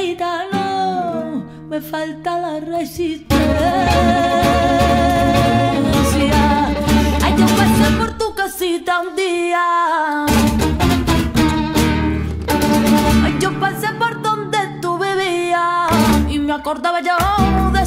vida, no, me falta la resistencia. Ay, yo pasé por tu casita un día. Ay, yo pasé por donde tú vivías y me acordaba yo de